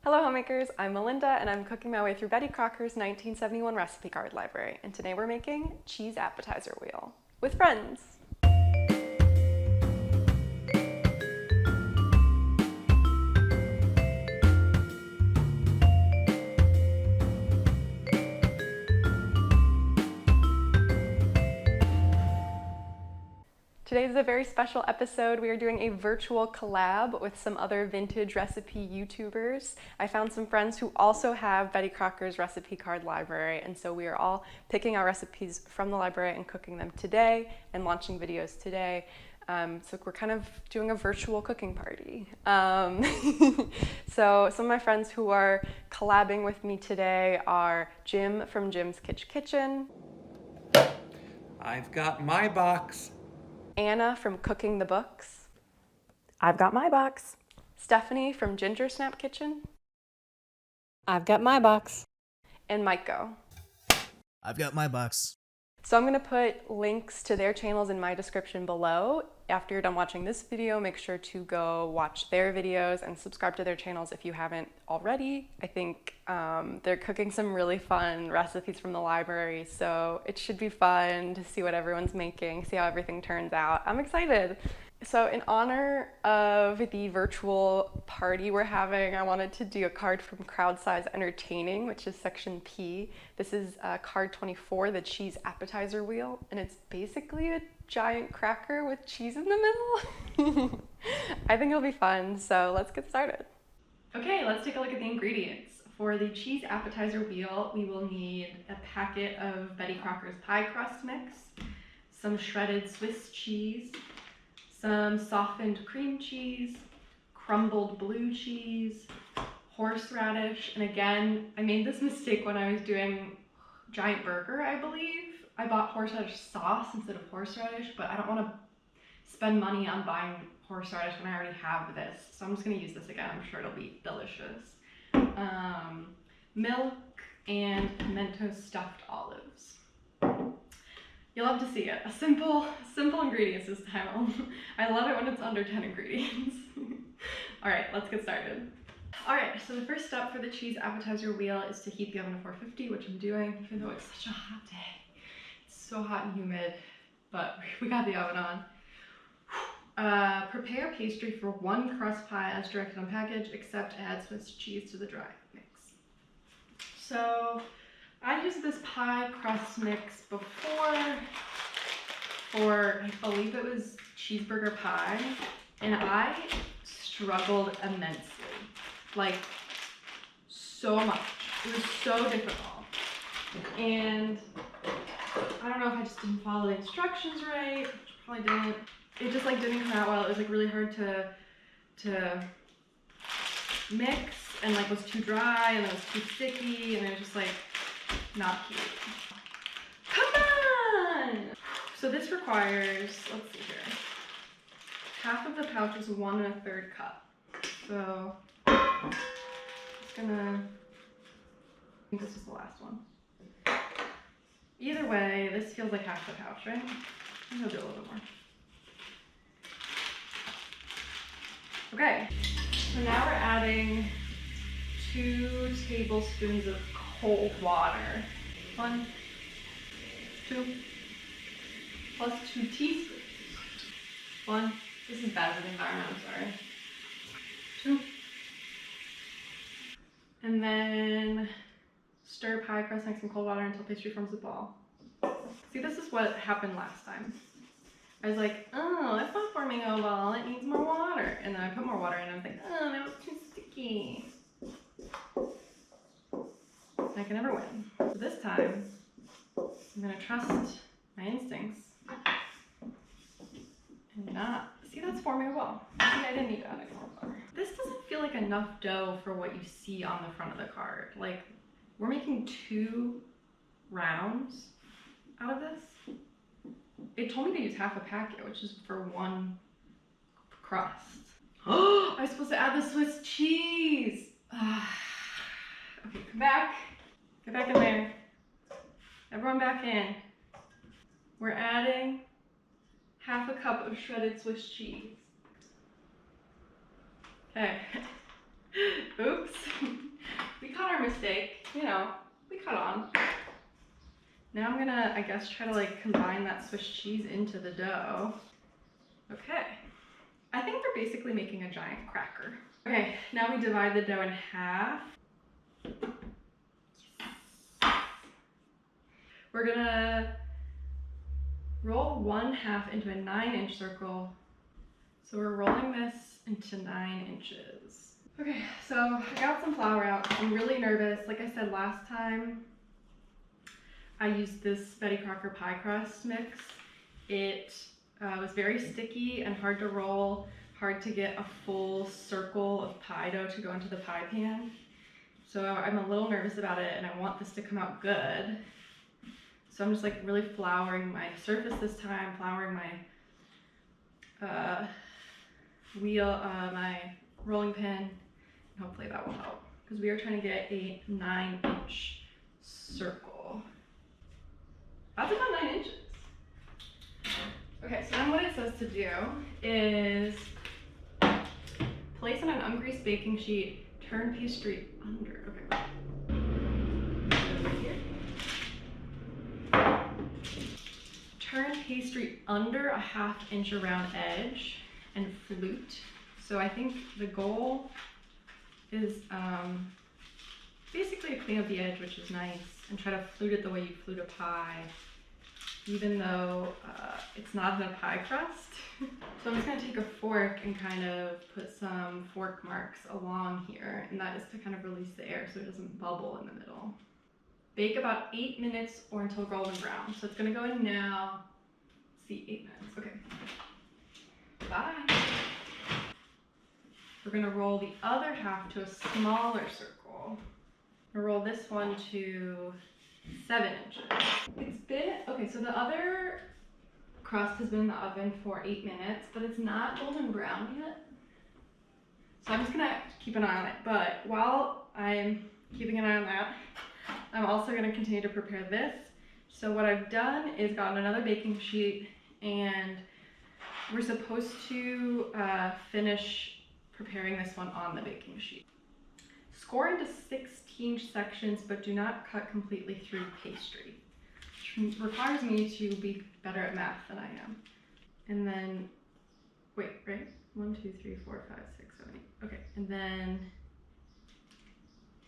Hello homemakers, I'm Melinda and I'm cooking my way through Betty Crocker's 1971 recipe card library, and today we're making Cheese Appetizer Wheel with friends. Today is a very special episode. We are doing a virtual collab with some other vintage recipe YouTubers. I found some friends who also have Betty Crocker's recipe card library, and so we are all picking our recipes from the library and cooking them today and launching videos today. So we're kind of doing a virtual cooking party. So some of my friends who are collabing with me today are Jim from Jim's Kitsch Kitchen. I've got my box. Anna from Cooking the Books. I've got my box. Stephanie from Ginger Snap Kitchen. I've got my box. And Maikoh. I've got my box. So I'm going to put links to their channels in my description below. After you're done watching this video, make sure to go watch their videos and subscribe to their channels if you haven't already. I think they're cooking some really fun recipes from the library, so it should be fun to see what everyone's making, see how everything turns out. I'm excited. So in honor of the virtual party we're having, I wanted to do a card from Crowd Size Entertaining, which is section P. This is card 24, the Cheese Appetizer Wheel, and it's basically a giant cracker with cheese in the middle. I think it'll be fun, so let's get started. Okay, let's take a look at the ingredients. For the Cheese Appetizer Wheel, we will need a packet of Betty Crocker's pie crust mix, some shredded Swiss cheese, some softened cream cheese, crumbled blue cheese, horseradish, and again, I made this mistake when I was doing giant burger, I believe. I bought horseradish sauce instead of horseradish, but I don't want to spend money on buying horseradish when I already have this, so I'm just going to use this again. I'm sure it'll be delicious. Milk and pimento stuffed olives. You'll love to see it. A simple ingredients this time. I love it when it's under 10 ingredients. All right, let's get started. All right, so the first step for the cheese appetizer wheel is to heat the oven to 450, which I'm doing, even though it's such a hot day. It's so hot and humid, but we got the oven on. Prepare pastry for 1 crust pie as directed on package, except add Swiss cheese to the dry mix. So I used this pie crust mix before for, I believe it was cheeseburger pie, and I struggled immensely, like so much. It was so difficult, and I don't know if I just didn't follow the instructions right, which probably didn't. It just like didn't come out well. It was like really hard to mix, and like was too dry, and it was too sticky, and it was just like not cute. Come on! So this requires, let's see here, half of the pouch is 1 1/3 cup. So I'm just gonna, I think this is the last one. Either way, this feels like half the pouch, right? I'm gonna do a little bit more. Okay, so now we're adding 2 tablespoons of cold water. 1, 2, plus 2 teaspoons. 1, this is bad for the environment, I'm sorry. 2. And then stir pie crust mix in cold water until pastry forms a ball. See, this is what happened last time. I was like, oh, it's not forming a ball, it needs more water. And then I put more water in and I was like, oh, that was too sticky. I can never win. So this time, I'm gonna trust my instincts and not, see, that's forming a ball. See, I didn't need to add any more water. This doesn't feel like enough dough for what you see on the front of the card. Like, we're making 2 rounds out of this. It told me to use half a packet, which is for 1 crust. Oh, I was supposed to add the Swiss cheese. Okay, come back. Get back in there. Everyone back in. We're adding half a cup of shredded Swiss cheese. Okay. Oops. our mistake, you know, we caught on. Now I'm gonna, I guess, try to like combine that Swiss cheese into the dough. Okay, I think we're basically making a giant cracker. Okay, now we divide the dough in half. We're gonna roll 1/2 into a 9-inch circle. So we're rolling this into 9 inches. Okay, so I got some flour out. I'm really nervous. Like I said last time, I used this Betty Crocker pie crust mix. It was very sticky and hard to roll, hard to get a full circle of pie dough to go into the pie pan. So I'm a little nervous about it and I want this to come out good. So I'm just like really flouring my surface this time, flouring my my rolling pin, and hopefully that will help. Because we are trying to get a 9-inch circle. That's about 9 inches. Okay, so then what it says to do is place on an ungreased baking sheet, turn pastry under. Okay. Right here. Turn pastry under a 1/2 inch around edge and flute. So I think the goal is basically to clean up the edge, which is nice, and try to flute it the way you flute a pie, even though it's not in a pie crust. So I'm just gonna take a fork and kind of put some fork marks along here, and that is to kind of release the air so it doesn't bubble in the middle. Bake about 8 minutes or until golden brown. So it's gonna go in now. Let's see, 8 minutes, okay. Bye. We're gonna roll the other half to a smaller circle. We'll roll this one to 7 inches. It's been, okay, so the other crust has been in the oven for 8 minutes, but it's not golden brown yet. So I'm just gonna keep an eye on it. But while I'm keeping an eye on that, I'm also gonna continue to prepare this. So what I've done is gotten another baking sheet, and we're supposed to finish preparing this one on the baking sheet. Score into 16 sections, but do not cut completely through pastry, which requires me to be better at math than I am. And then, wait, right? 1, 2, 3, 4, 5, 6, 7, 8. Okay, and then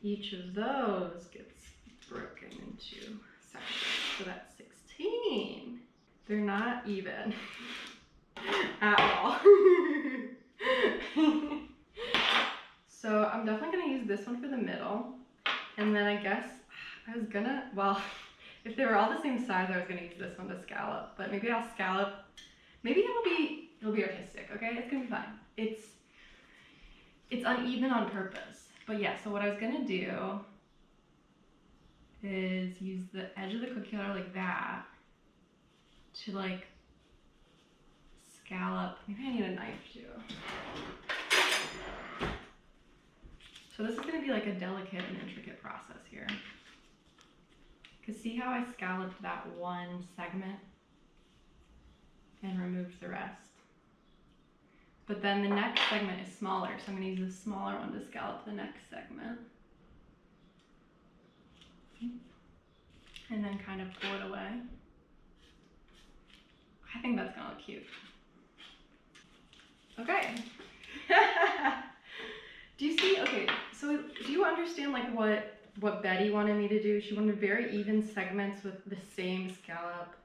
each of those gets broken into sections. So that's 16. They're not even at all. So I'm definitely gonna use this one for the middle. And then I guess I was gonna, well, if they were all the same size, I was gonna use this one to scallop, but maybe I'll scallop. Maybe it'll be artistic, okay? It's gonna be fine. It's uneven on purpose. But yeah, so what I was gonna do is use the edge of the cookie cutter like that to like scallop. Maybe I need a knife too. So this is gonna be like a delicate and intricate process here. Cause see how I scalloped that one segment and removed the rest? But then the next segment is smaller, so I'm gonna use the smaller one to scallop the next segment. And then kind of pull it away. I think that's gonna look cute. Okay. Do you see, okay, so do you understand like what Betty wanted me to do? She wanted very even segments with the same scallop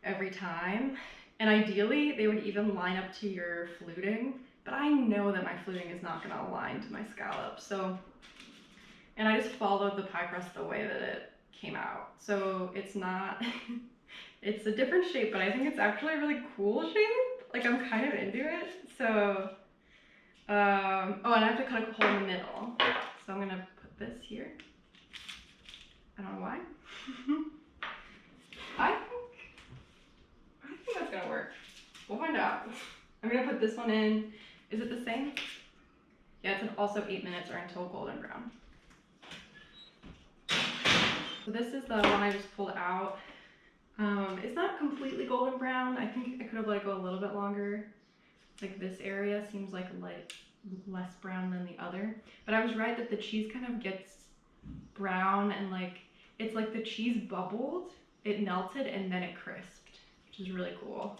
every time. And ideally, they would even line up to your fluting, but I know that my fluting is not gonna align to my scallop. So, and I just followed the pie crust the way that it came out. So it's not, it's a different shape, but I think it's actually a really cool shape. Like I'm kind of into it. So, oh, and I have to cut a hole in the middle. So I'm gonna put this here. I don't know why. I think that's gonna work. We'll find out. I'm gonna put this one in. Is it the same? Yeah, it's also 8 minutes or until golden brown. So this is the one I just pulled out. It's not completely golden brown. I think I could have let it go a little bit longer. Like this area seems like less brown than the other. But I was right that the cheese kind of gets brown and like, it's like the cheese bubbled, it melted, and then it crisped, which is really cool.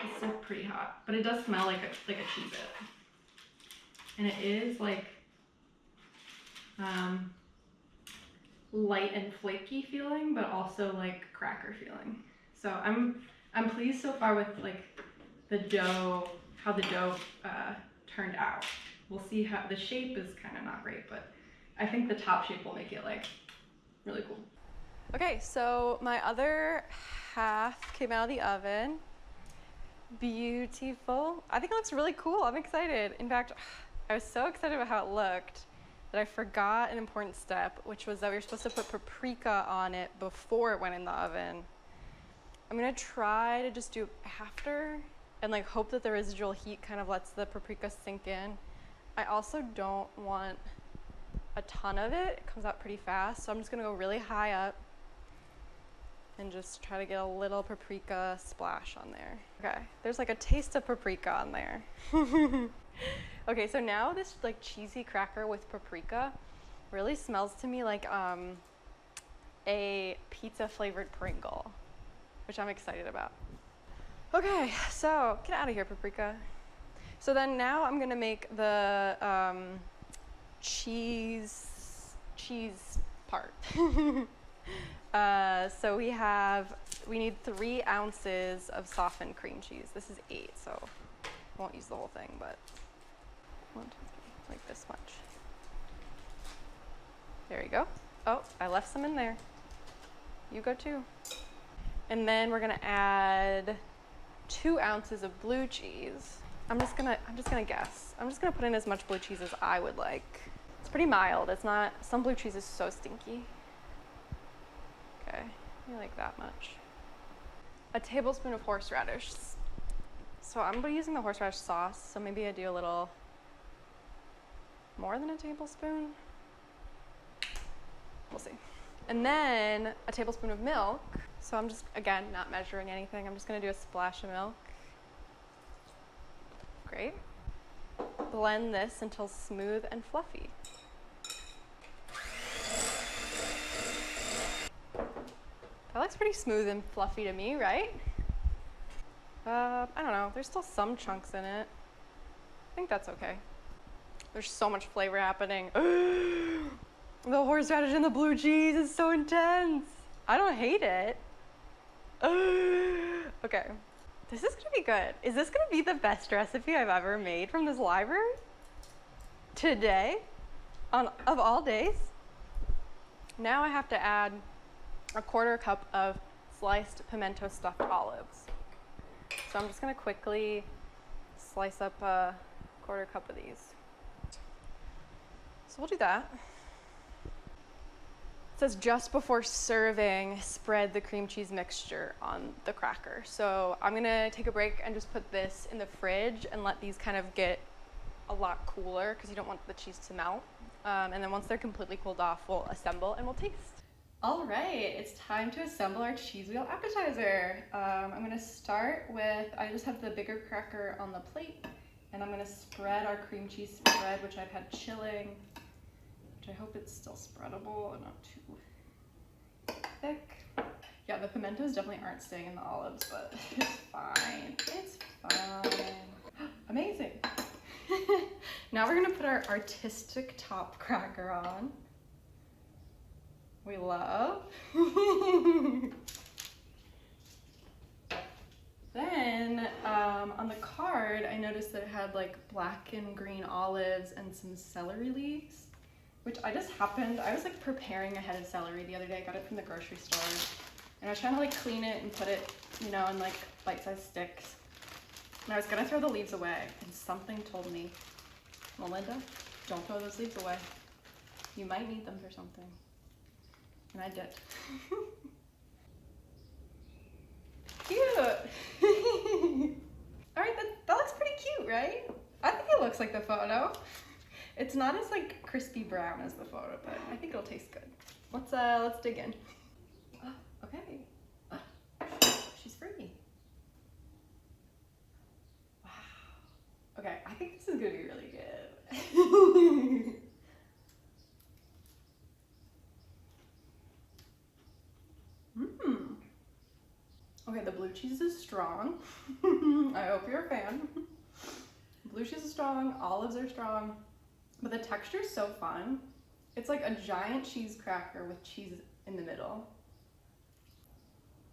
It's still pretty hot, but it does smell like a Cheez It. And it is like light and flaky feeling, but also like cracker feeling. So I'm pleased so far with like the dough, how the dough turned out. We'll see how the shape is kind of not great, but I think the top shape will make it like really cool. Okay, so my other half came out of the oven. Beautiful. I think it looks really cool. I'm excited. In fact, I was so excited about how it looked that I forgot an important step, which was that we were supposed to put paprika on it before it went in the oven. I'm gonna try to just do it after and like hope that the residual heat kind of lets the paprika sink in. I also don't want a ton of it. It comes out pretty fast, so I'm just gonna go really high up and just try to get a little paprika splash on there. Okay, there's like a taste of paprika on there. Okay, so now this like cheesy cracker with paprika really smells to me like a pizza flavored Pringle, which I'm excited about. Okay, so get out of here, paprika. So then now I'm gonna make the cheese part. So we need 3 ounces of softened cream cheese. This is 8, so I won't use the whole thing, but 1, 2, 3, like this much. There you go. Oh, I left some in there. You go too. And then we're gonna add 2 ounces of blue cheese. I'm just gonna guess. I'm just gonna put in as much blue cheese as I would like. It's pretty mild. It's not, some blue cheese is so stinky. Okay, maybe like that much. A tablespoon of horseradish. So I'm using the horseradish sauce, so maybe I do a little more than a tablespoon. We'll see. And then a tablespoon of milk. So I'm just, again, not measuring anything. I'm just gonna do a splash of milk. Great. Blend this until smooth and fluffy. That looks pretty smooth and fluffy to me, right? I don't know, there's still some chunks in it. I think that's okay. There's so much flavor happening. The horseradish and the blue cheese is so intense. I don't hate it. Okay, this is gonna be good. Is this gonna be the best recipe I've ever made from this library? Today, of all days? Now I have to add a 1/4 cup of sliced pimento stuffed olives. So I'm just gonna quickly slice up a 1/4 cup of these. So we'll do that. It says just before serving, spread the cream cheese mixture on the cracker. So I'm gonna take a break and just put this in the fridge and let these kind of get a lot cooler because you don't want the cheese to melt. And then once they're completely cooled off, we'll assemble and we'll taste. All right, it's time to assemble our cheese wheel appetizer. I'm gonna start with, I just have the bigger cracker on the plate, and I'm gonna spread our cream cheese spread, which I've had chilling, which I hope it's still spreadable and not too thick. Yeah, the pimentos definitely aren't staying in the olives, but it's fine. It's fine. Amazing. Now we're gonna put our artistic top cracker on. We love. Then on the card, I noticed that it had like black and green olives and some celery leaves, which I was like preparing a head of celery the other day. I got it from the grocery store. And I was trying to like clean it and put it, you know, in like bite-sized sticks. And I was gonna throw the leaves away, and something told me, Melinda, don't throw those leaves away. You might need them for something. And I did. Cute. All right, that looks pretty cute, right? I think it looks like the photo. It's not as like crispy brown as the photo, but I think it'll taste good. Let's dig in. Okay. She's free. Wow. Okay, I think this is gonna be really good. Okay, the blue cheese is strong. I hope you're a fan. Blue cheese is strong, olives are strong, but the texture is so fun. It's like a giant cheese cracker with cheese in the middle.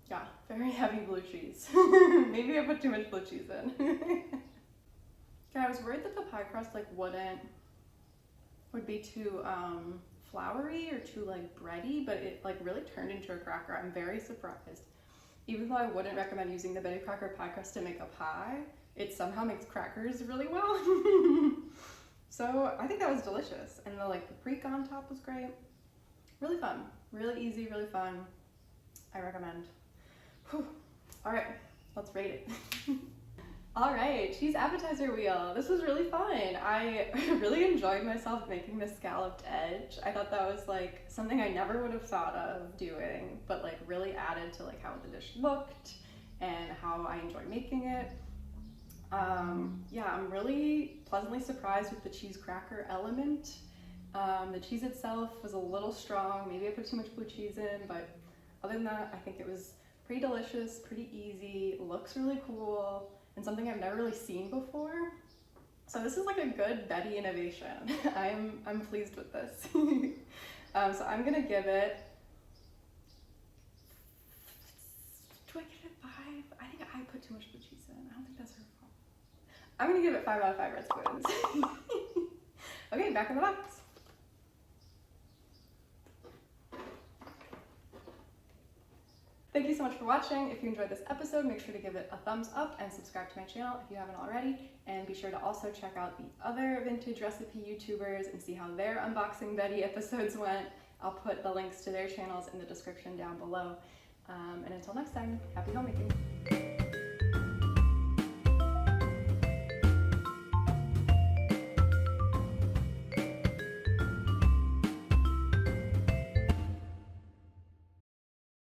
Yeah, very heavy blue cheese. Maybe I put too much blue cheese in. Yeah, I was worried that the pie crust like would be too floury or too like bready, but it like really turned into a cracker. I'm very surprised. Even though I wouldn't recommend using the Betty Crocker pie crust to make a pie, it somehow makes crackers really well. So I think that was delicious. And the like paprika on top was great. Really fun, really easy, really fun. I recommend. Whew. All right, let's rate it. All right, cheese appetizer wheel. This was really fun. I really enjoyed myself making the scalloped edge. I thought that was like something I never would have thought of doing, but like really added to like how the dish looked and how I enjoy making it. Yeah, I'm really pleasantly surprised with the cheese cracker element. The cheese itself was a little strong. Maybe I put too much blue cheese in, but other than that, I think it was pretty delicious, pretty easy, looks really cool, and something I've never really seen before. So this is like a good Betty innovation. I'm pleased with this. So I'm gonna give it, do I give it 5? I think I put too much blue cheese in. I don't think that's her fault. I'm gonna give it 5 out of 5 red spoons. Okay, back in the box. Thank you so much for watching. If you enjoyed this episode, make sure to give it a thumbs up and subscribe to my channel if you haven't already. And be sure to also check out the other vintage recipe YouTubers and see how their unboxing Betty episodes went. I'll put the links to their channels in the description down below. And until next time, happy homemaking.